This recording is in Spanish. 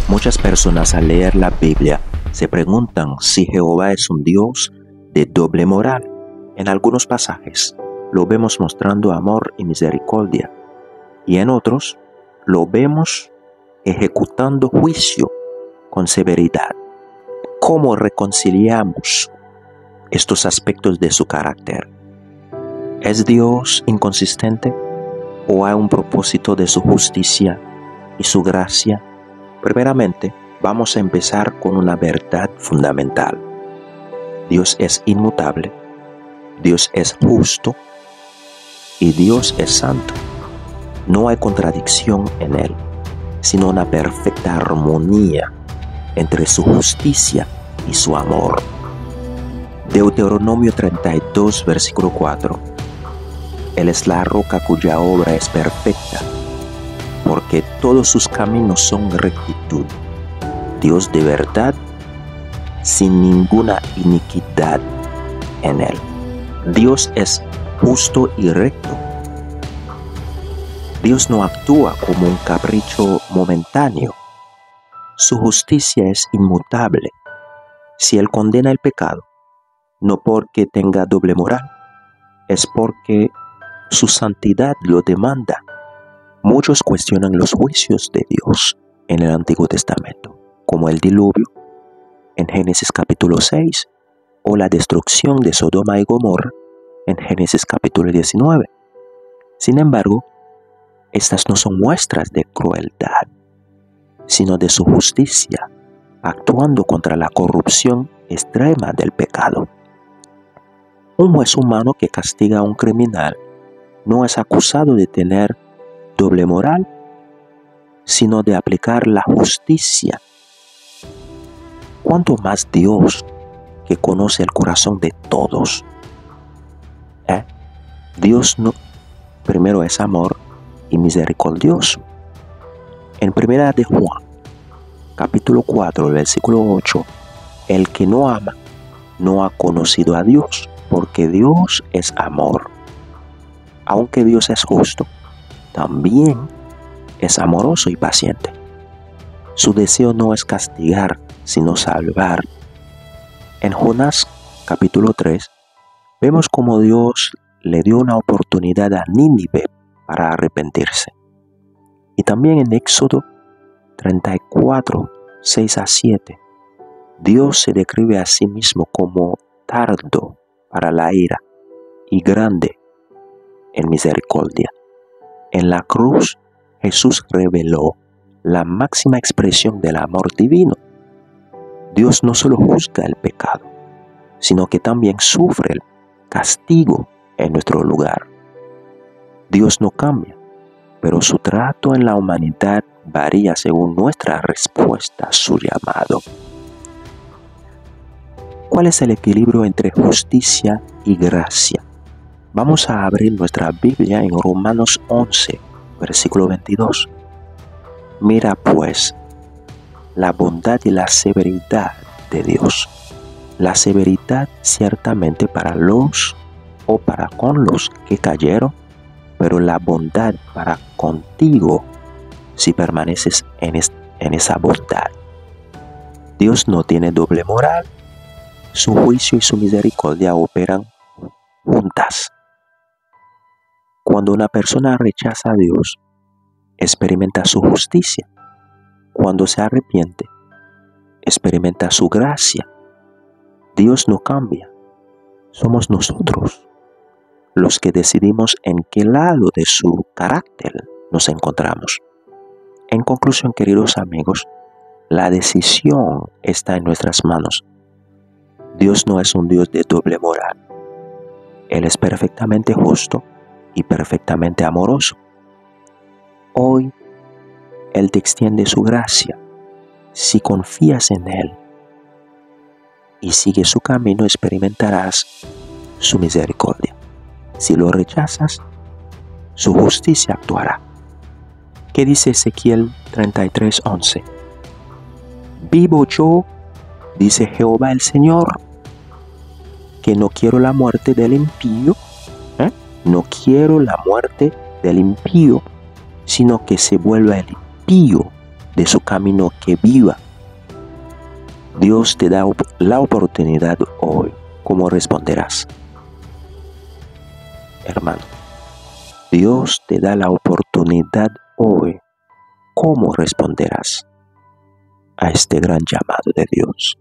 Muchas personas al leer la Biblia se preguntan si Jehová es un Dios de doble moral. En algunos pasajes lo vemos mostrando amor y misericordia, y en otros lo vemos ejecutando juicio con severidad. ¿Cómo reconciliamos estos aspectos de su carácter? ¿Es Dios inconsistente o hay un propósito de su justicia y su gracia? Primeramente, vamos a empezar con una verdad fundamental. Dios es inmutable, Dios es justo y Dios es santo. No hay contradicción en Él, sino una perfecta armonía entre su justicia y su amor. Deuteronomio 32, versículo 4. Él es la roca cuya obra es perfecta, porque todos sus caminos son rectitud. Dios de verdad, sin ninguna iniquidad en Él. Dios es justo y recto. Dios no actúa como un capricho momentáneo. Su justicia es inmutable. Si Él condena el pecado, no porque tenga doble moral, es porque su santidad lo demanda. Muchos cuestionan los juicios de Dios en el Antiguo Testamento, como el diluvio en Génesis capítulo 6 o la destrucción de Sodoma y Gomorra en Génesis capítulo 19. Sin embargo, estas no son muestras de crueldad, sino de su justicia, actuando contra la corrupción extrema del pecado. Un juez humano que castiga a un criminal no es acusado de tener doble moral, sino de aplicar la justicia. ¿Cuánto más Dios, que conoce el corazón de todos? Dios primero es amor y misericordioso. En primera de Juan, capítulo 4, versículo 8, el que no ama no ha conocido a Dios, porque Dios es amor. Aunque Dios es justo, también es amoroso y paciente. Su deseo no es castigar, sino salvar. En Jonás capítulo 3, vemos cómo Dios le dio una oportunidad a Nínive para arrepentirse. Y también en Éxodo 34, 6 a 7, Dios se describe a sí mismo como tardo para la ira y grande en misericordia. En la cruz, Jesús reveló la máxima expresión del amor divino. Dios no solo juzga el pecado, sino que también sufre el castigo en nuestro lugar. Dios no cambia, pero su trato en la humanidad varía según nuestra respuesta a su llamado. ¿Cuál es el equilibrio entre justicia y gracia? Vamos a abrir nuestra Biblia en Romanos 11, versículo 22. Mira pues la bondad y la severidad de Dios. La severidad ciertamente para los o para con los que cayeron, pero la bondad para contigo si permaneces en esa bondad. Dios no tiene doble moral. Su juicio y su misericordia operan juntas. Cuando una persona rechaza a Dios, experimenta su justicia. Cuando se arrepiente, experimenta su gracia. Dios no cambia. Somos nosotros los que decidimos en qué lado de su carácter nos encontramos. En conclusión, queridos amigos, la decisión está en nuestras manos. Dios no es un Dios de doble moral. Él es perfectamente justo y perfectamente amoroso. Hoy, Él te extiende su gracia. Si confías en Él y sigues su camino, experimentarás su misericordia. Si lo rechazas, su justicia actuará. ¿Qué dice Ezequiel 33:11? Vivo yo, dice Jehová el Señor, que no quiero la muerte del impío, no quiero la muerte del impío, sino que se vuelva el impío de su camino, que viva. Dios te da la oportunidad hoy. ¿Cómo responderás? Hermano, Dios te da la oportunidad hoy. ¿Cómo responderás a este gran llamado de Dios?